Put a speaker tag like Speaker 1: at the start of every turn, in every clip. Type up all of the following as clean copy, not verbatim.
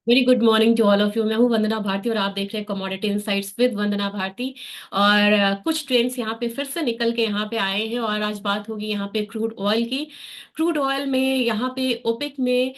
Speaker 1: Very good morning to all of you. मैं हूं वंदना भारती और आप देख रहे हैं commodity insights with Vandana Bharati. और कुछ ट्रेंड्स यहाँ पे फिर से निकल के यहाँ पे आए हैं और आज बात होगी यहाँ पे क्रूड ऑयल की। क्रूड ऑयल में यहाँ पे ओपेक में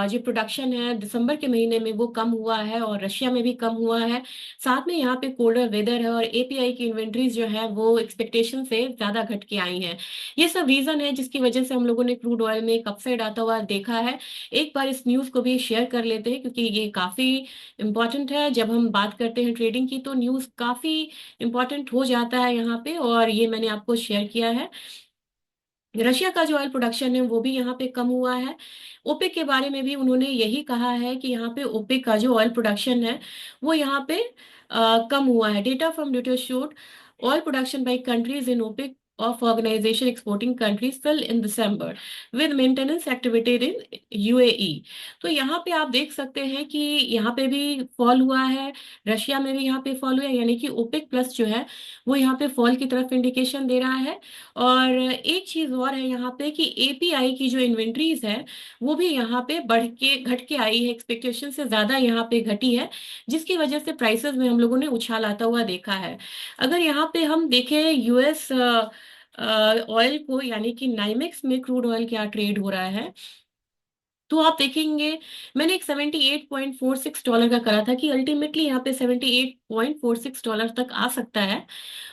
Speaker 1: जो प्रोडक्शन है दिसंबर के महीने में वो कम हुआ है और रशिया में भी कम हुआ है। साथ में यहाँ पे कोल्डर वेदर है और एपीआई की इन्वेंट्रीज जो है वो एक्सपेक्टेशन से ज्यादा घट के आई हैं। ये सब रीजन है जिसकी वजह से हम लोगों ने क्रूड ऑयल में एक अपसाइड आता हुआ देखा है। एक बार इस न्यूज़ को भी शेयर कर लेते हैं क्योंकि ये काफ़ी इम्पोर्टेंट है। जब हम बात करते हैं ट्रेडिंग की तो न्यूज़ काफ़ी इम्पोर्टेंट हो जाता है यहाँ पे, और ये मैंने आपको शेयर किया है। रशिया का जो ऑयल प्रोडक्शन है वो भी यहाँ पे कम हुआ है। ओपेक के बारे में भी उन्होंने यही कहा है कि यहाँ पे ओपेक का जो ऑयल प्रोडक्शन है वो यहाँ पे कम हुआ है। Data from Reuters showed oil production by countries in OPEC of organization exporting countries fell in December with maintenance activity in UAE। तो यहाँ पे आप देख सकते हैं कि यहाँ पे भी फॉल हुआ है, रशिया में भी यहाँ पे फॉल हुआ है, यानी कि ओपेक प्लस जो है वो यहाँ पे फॉल की तरफ इंडिकेशन दे रहा है। और एक चीज और है यहाँ पे कि एपीआई की जो इन्वेंट्रीज है वो भी यहाँ पे बढ़ के घट के आई है, एक्सपेक्टेशन से ज्यादा यहाँ पे घटी है, जिसकी वजह से प्राइसेस में हम लोगों ने उछाल आता हुआ देखा है। अगर यहाँ पे हम देखें यूएस ऑयल को, यानी कि नाइमेक्स में क्रूड ऑयल क्या ट्रेड हो रहा है, तो आप देखेंगे मैंने एक $78.46 का करा था कि अल्टीमेटली यहाँ पे $78.46 तक आ सकता है।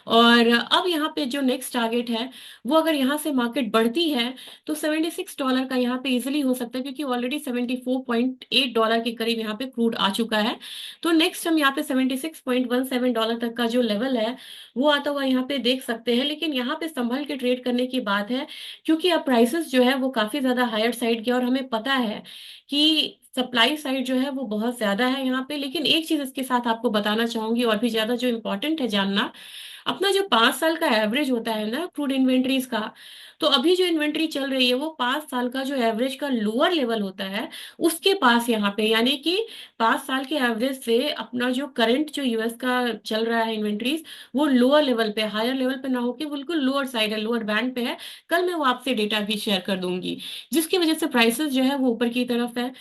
Speaker 1: और अब यहाँ पे जो नेक्स्ट टारगेट है वो अगर यहाँ से मार्केट बढ़ती है तो $76 का यहाँ पे इजीली हो सकता है, क्योंकि ऑलरेडी $74.8 के करीब यहाँ पे क्रूड आ चुका है। तो नेक्स्ट हम यहाँ पे $76.17 तक का जो लेवल है वो आता हुआ यहाँ पे देख सकते हैं। लेकिन यहाँ पे संभल के ट्रेड करने की बात है, क्योंकि अब प्राइसेस जो है वो काफी ज्यादा हायर साइड की, और हमें पता है कि सप्लाई साइड जो है वो बहुत ज्यादा है यहाँ पे। लेकिन एक चीज इसके साथ आपको बताना चाहूंगी और भी ज्यादा जो इम्पोर्टेंट है जानना, अपना जो 5 साल का एवरेज होता है ना क्रूड इन्वेंट्रीज का, तो अभी जो इन्वेंट्री चल रही है वो 5 साल का जो एवरेज का लोअर लेवल होता है उसके पास यहाँ पे, यानी कि 5 साल के एवरेज से अपना जो करंट जो यूएस का चल रहा है इन्वेंट्रीज वो लोअर लेवल पे, हायर लेवल पे ना होके बिल्कुल लोअर साइड है, लोअर बैंड पे है। कल मैं वो आपसे डेटा भी शेयर कर दूंगी, जिसकी वजह से प्राइसेस जो है वो ऊपर की तरफ है।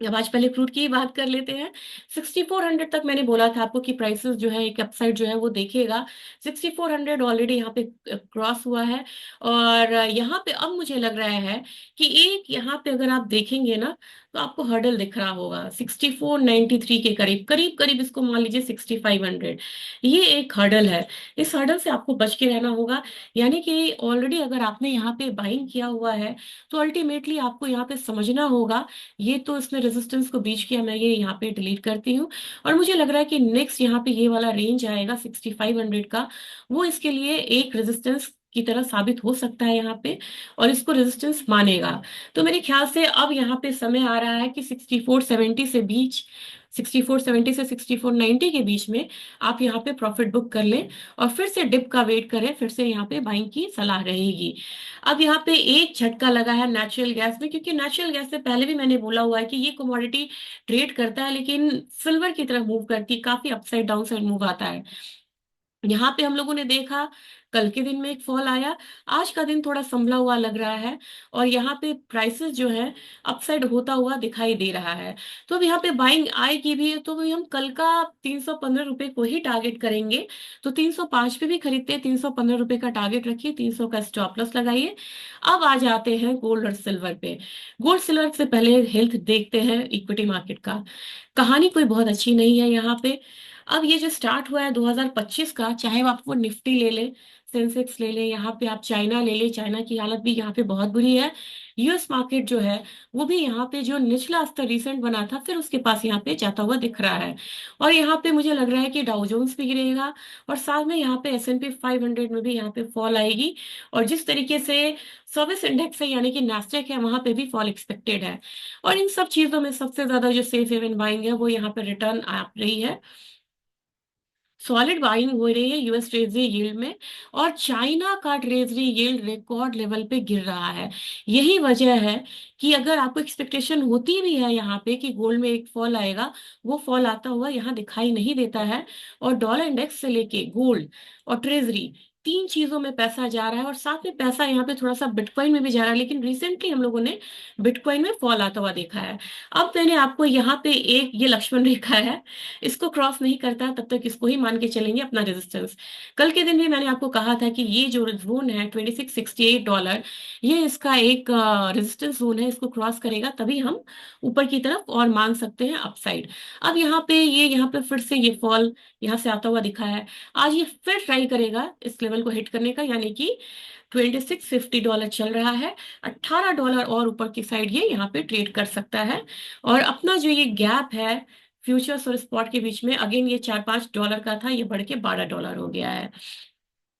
Speaker 1: अब आज पहले क्रूड की ही बात कर लेते हैं। 6400 तक मैंने बोला था आपको कि प्राइसेस जो है एक अपसाइड जो है वो देखेगा। 6400 ऑलरेडी यहाँ पे क्रॉस हुआ है। और यहाँ पे अब मुझे लग रहा है कि एक यहाँ पे अगर आप देखेंगे ना तो आपको हर्डल दिख रहा होगा 6493 के करीब करीब करीब, इसको मान लीजिए 6500। ये एक हर्डल है, इस हर्डल से आपको बच के रहना होगा। यानी कि ऑलरेडी अगर आपने यहाँ पे बाइंग किया हुआ है तो अल्टीमेटली आपको यहाँ पे समझना होगा। ये तो इसने रेजिस्टेंस को बीच किया, मैं ये यहाँ पे डिलीट करती हूँ। और मुझे लग रहा है कि नेक्स्ट यहाँ पे ये वाला रेंज आएगा 6500 का, वो इसके लिए एक रेजिस्टेंस की तरह साबित हो सकता है यहाँ पे, और इसको रेजिस्टेंस मानेगा। तो मेरे ख्याल से अब यहाँ पे समय आ रहा है कि 6470 से 6490 के बीच में आप यहाँ पे प्रॉफिट बुक कर लें और फिर से डिप का वेट करें, फिर से यहाँ पे बाइंग की सलाह रहेगी। अब यहाँ पे एक झटका लगा है नेचुरल गैस में, क्योंकि नेचुरल गैस से पहले भी मैंने बोला हुआ है कि ये कमोडिटी ट्रेड करता है लेकिन सिल्वर की तरह मूव करती है, काफी अपसाइड डाउन साइड मूव आता है। यहाँ पे हम लोगों ने देखा कल के दिन में एक फॉल आया, आज का दिन थोड़ा संभला हुआ लग रहा है, और यहाँ पे प्राइसेस जो है अपसाइड होता हुआ दिखाई दे रहा है। तो अब यहाँ पे बाइंग आएगी भी तो भी हम कल का ₹315 को ही टारगेट करेंगे। तो 305 पे भी खरीदते हैं, ₹315 का टारगेट रखिए, 300 का स्टॉप लॉस लगाइए। अब आ जाते हैं गोल्ड और सिल्वर पे। गोल्ड सिल्वर से पहले हेल्थ देखते हैं इक्विटी मार्केट का। कहानी कोई बहुत अच्छी नहीं है यहाँ पे। अब ये जो स्टार्ट हुआ है 2025 का, चाहे आप वो निफ्टी ले लें, सेंसेक्स ले लें, यहाँ पे आप चाइना ले लें, चाइना की हालत भी यहाँ पे बहुत बुरी है। यूएस मार्केट जो है वो भी यहाँ पे जो निचला स्तर रिसेंट बना था फिर उसके पास यहाँ पे जाता हुआ दिख रहा है। और यहाँ पे मुझे लग रहा है कि डाउ जोन्स भी गिरेगा, और साथ में यहाँ पे S&P 500 में भी यहाँ पे फॉल आएगी। और जिस तरीके से सर्विस इंडेक्स है यानी कि नास्डेक है वहां पे भी फॉल एक्सपेक्टेड है। और इन सब चीजों में सबसे ज्यादा जो सेफ हेवन बाइंग है वो यहाँ पे रिटर्न आ रही है, सॉलिड बाइंग हो रही है यूएस ट्रेजरी यील्ड में। और चाइना का ट्रेजरी यील्ड रिकॉर्ड लेवल पे गिर रहा है। यही वजह है कि अगर आपको एक्सपेक्टेशन होती भी है यहाँ पे कि गोल्ड में एक फॉल आएगा, वो फॉल आता हुआ यहाँ दिखाई नहीं देता है। और डॉलर इंडेक्स से लेके गोल्ड और ट्रेजरी तीन चीजों में पैसा जा रहा है, और साथ में पैसा यहाँ पे थोड़ा सा बिटकॉइन में भी जा रहा है, लेकिन रिसेंटली हम लोगों ने बिटकॉइन में फॉल आता हुआ देखा है। अब मैंने आपको यहाँ पे एक ये लक्ष्मण रेखा है, इसको क्रॉस नहीं करता तब तक इसको ही मान के चलेंगे अपना रेजिस्टेंस। कल के दिन भी मैंने आपको कहा था कि ये जो जोन है $2668, ये इसका एक रेजिस्टेंस जोन है, इसको क्रॉस करेगा तभी हम ऊपर की तरफ और मान सकते हैं अपसाइड। अब यहाँ पे ये यहाँ पे फिर से ये फॉल यहाँ से आता हुआ दिखा है। आज ये फिर ट्राई करेगा इस लेवल को हिट करने का, यानी कि $2650 चल रहा है। $18 और ऊपर की साइड ये यहाँ पे ट्रेड कर सकता है। और अपना जो ये गैप है फ्यूचर्स और स्पॉट के बीच में, अगेन ये $4-5 का था, ये बढ़ के $12 हो गया है।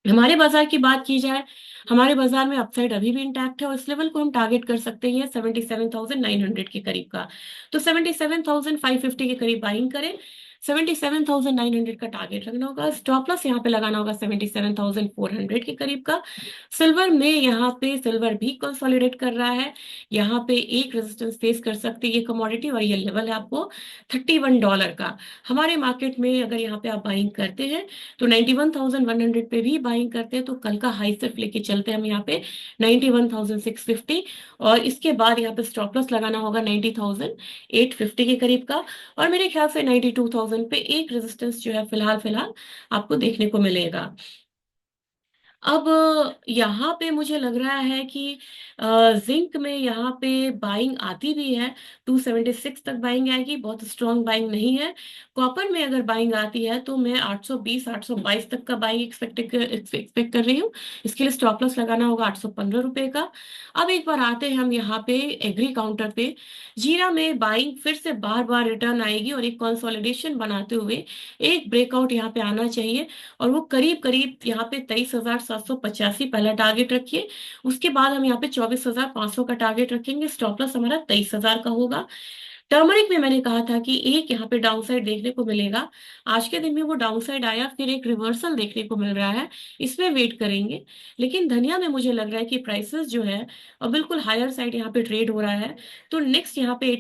Speaker 1: हमारे बाजार की बात की जाए, हमारे बाजार में अपसाइड अभी भी इंटैक्ट है, और इस लेवल को हम टारगेट कर सकते हैं 77,900 के करीब का। तो 77,550 के करीब बाइंग करें। 77,900 का टारगेट रखना होगा। स्टॉप लॉस यहाँ पे लगाना होगा 77,400 के करीब का। सिल्वर में यहाँ पे सिल्वर भी कंसोलिडेट कर रहा है, यहाँ पे एक रेजिस्टेंस फेस कर सकती है ये कमोडिटी, और ये लेवल है आपको $31 का। हमारे मार्केट में अगर यहाँ पे आप बाइंग करते हैं तो 91,100 पे भी बाइंग करते हैं, तो कल का हाई सिर्फ लेके चलते हैं हम यहाँ पे 91,650, और इसके बाद यहाँ पे स्टॉप लॉस लगाना होगा 90,850 के करीब का। और मेरे ख्याल से 92,000 पे एक रेजिस्टेंस जो है फिलहाल फिलहाल आपको देखने को मिलेगा। अब यहाँ पे मुझे लग रहा है कि जिंक में यहाँ पे बाइंग आती भी है, 276 तक बाइंग आएगी, बहुत स्ट्रॉन्ग बाइंग नहीं है। कॉपर में अगर बाइंग आती है तो मैं 820-822 तक का बाइंग एक्सपेक्ट कर रही हूँ। इसके लिए स्टॉप लॉस लगाना होगा ₹815 का। अब एक बार आते हैं हम यहाँ पे एग्री काउंटर पे। जीरा में बाइंग फिर से बार बार रिटर्न आएगी, और एक कंसोलिडेशन बनाते हुए एक ब्रेकआउट यहाँ पे आना चाहिए, और वो करीब करीब यहाँ पे 23,785 पहला टारगेट रखिए। उसके बाद हम यहाँ पे 24,500 का टारगेट रखेंगे। स्टॉप लॉस हमारा 23,000 का होगा। टर्मरिक में मैंने कहा था कि एक यहाँ पे डाउन साइड देखने को मिलेगा। आज के दिन में वो डाउन साइड आया, फिर एक रिवर्सल देखने को मिल रहा है, इसमें वेट करेंगे। लेकिन धनिया में मुझे लग रहा है कि प्राइसेस जो है और बिल्कुल हायर साइड यहाँ पे ट्रेड हो रहा है। तो नेक्स्ट यहाँ पे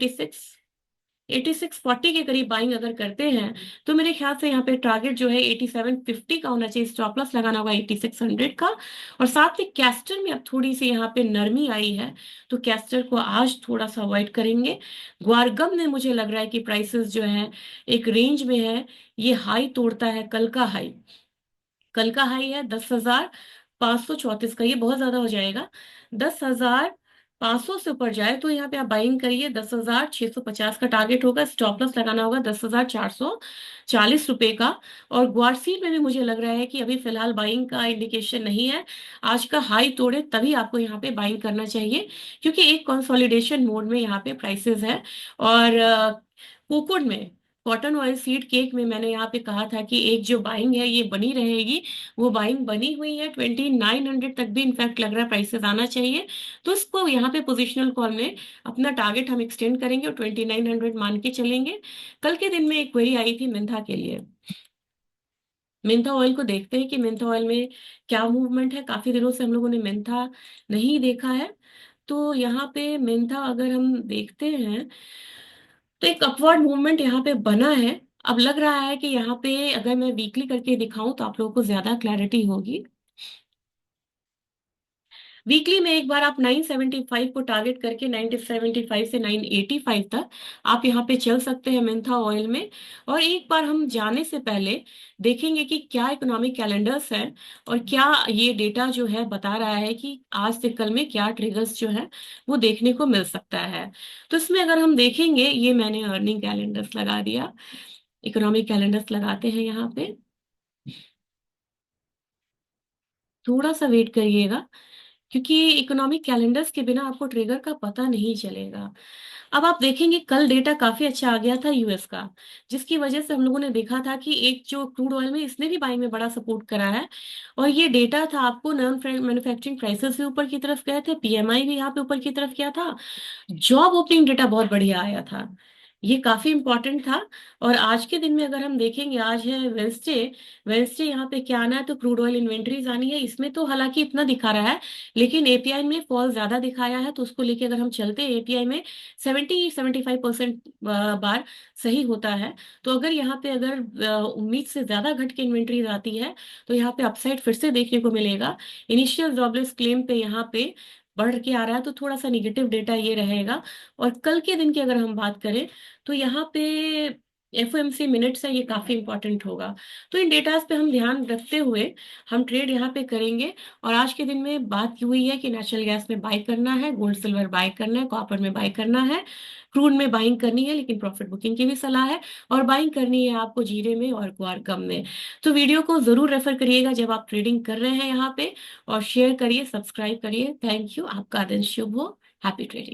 Speaker 1: 8640 के करीब बाइंग अगर करते हैं तो मेरे ख्याल से यहाँ पे टारगेट जो है 8750 का होना चाहिए। स्टॉप लॉस लगाना होगा 8600 का। और साथ में कैस्टर में अब थोड़ी सी यहाँ पे नरमी आई है, तो कैस्टर को आज थोड़ा सा अवॉइड करेंगे। ग्वारगम में मुझे लग रहा है कि प्राइसेस जो है एक रेंज में है, ये हाई तोड़ता है। कल का हाई है 10,534 का, ये बहुत ज्यादा हो जाएगा। 10,500 से ऊपर जाए तो यहाँ पे आप बाइंग करिए। 10,650 का टारगेट होगा। स्टॉप लॉस लगाना होगा ₹10,440 का। और ग्वारसील में भी मुझे लग रहा है कि अभी फिलहाल बाइंग का इंडिकेशन नहीं है। आज का हाई तोड़े तभी आपको यहाँ पे बाइंग करना चाहिए, क्योंकि एक कंसोलिडेशन मोड में यहाँ पे प्राइसेस है। और कोकुड में, कॉटन ऑयल सीड केक में मैंने यहाँ पे कहा था कि एक जो बाइंग है ये बनी रहेगी, वो बाइंग बनी हुई है। 2900 तक भी इनफैक्ट लग रहा है प्राइसेस आना चाहिए। तो इसको यहाँ पे पोजिशनल कॉल में अपना टारगेट हम एक्सटेंड करेंगे और 2900 मान के चलेंगे। कल के दिन में एक क्वेरी आई थी मिंथा के लिए। मिंथा ऑयल को देखते हैं कि मिंथा ऑयल में क्या मूवमेंट है। काफी दिनों से हम लोगों ने मिंथा नहीं देखा है। तो यहाँ पे मिंथा अगर हम देखते हैं तो एक अपवर्ड मूवमेंट यहाँ पे बना है। अब लग रहा है कि यहाँ पे अगर मैं वीकली करके दिखाऊं तो आप लोगों को ज्यादा क्लैरिटी होगी। वीकली में एक बार आप 975 को टारगेट करके 975 से 985 तक आप यहाँ पे चल सकते हैं मिंथा ऑयल में। और एक बार हम जाने से पहले देखेंगे कि क्या इकोनॉमिक कैलेंडर्स है, और क्या ये डेटा जो है बता रहा है कि आज से कल में क्या ट्रिगर्स जो है वो देखने को मिल सकता है। तो इसमें अगर हम देखेंगे, ये मैंने अर्निंग कैलेंडर्स लगा दिया, इकोनॉमिक कैलेंडर्स लगाते हैं यहाँ पे। थोड़ा सा वेट करिएगा, क्योंकि इकोनॉमिक कैलेंडर्स के बिना आपको ट्रिगर का पता नहीं चलेगा। अब आप देखेंगे कल डेटा काफी अच्छा आ गया था यूएस का, जिसकी वजह से हम लोगों ने देखा था कि एक जो क्रूड ऑयल में इसने भी बाइंग में बड़ा सपोर्ट करा है। और ये डेटा था आपको नॉन मैन्युफैक्चरिंग प्राइसेस भी ऊपर की तरफ गए थे, पीएमआई भी यहाँ पे ऊपर की तरफ गया था। जॉब ओपनिंग डेटा बहुत बढ़िया आया था। ये काफी इंपॉर्टेंट था। और आज के दिन में अगर हम देखेंगे, आज है वेंसडे। वेंसडे यहाँ पे क्या आना है, तो क्रूड ऑयल इन्वेंट्रीज आनी है। इसमें तो हालांकि इतना दिखा रहा है, लेकिन एपीआई में फॉल ज्यादा दिखाया है, तो उसको लेके अगर हम चलते हैं एपीआई में 70-75% बार सही होता है। तो अगर यहाँ पे अगर उम्मीद से ज्यादा घट के इन्वेंट्रीज आती है, तो यहाँ पे अपसाइड फिर से देखने को मिलेगा। इनिशियल जॉबलेस क्लेम पे यहाँ पे बढ़ के आ रहा है, तो थोड़ा सा निगेटिव डेटा ये रहेगा। और कल के दिन की अगर हम बात करें, तो यहाँ पे एफओएमसी मिनट्स है, ये काफी इंपॉर्टेंट होगा। तो इन डेटास पे हम ध्यान रखते हुए हम ट्रेड यहाँ पे करेंगे। और आज के दिन में बात की हुई है कि नेचुरल गैस में बाय करना है, गोल्ड सिल्वर बाय करना है, कॉपर में बाय करना है, क्रूड में बाइंग करनी है, लेकिन प्रॉफिट बुकिंग की भी सलाह है। और बाइंग करनी है आपको जीरे में और क्वारकम में। तो वीडियो को जरूर रेफर करिएगा जब आप ट्रेडिंग कर रहे हैं यहाँ पे, और शेयर करिए, सब्सक्राइब करिए। थैंक यू, आपका दिन शुभ हो। Happy trading.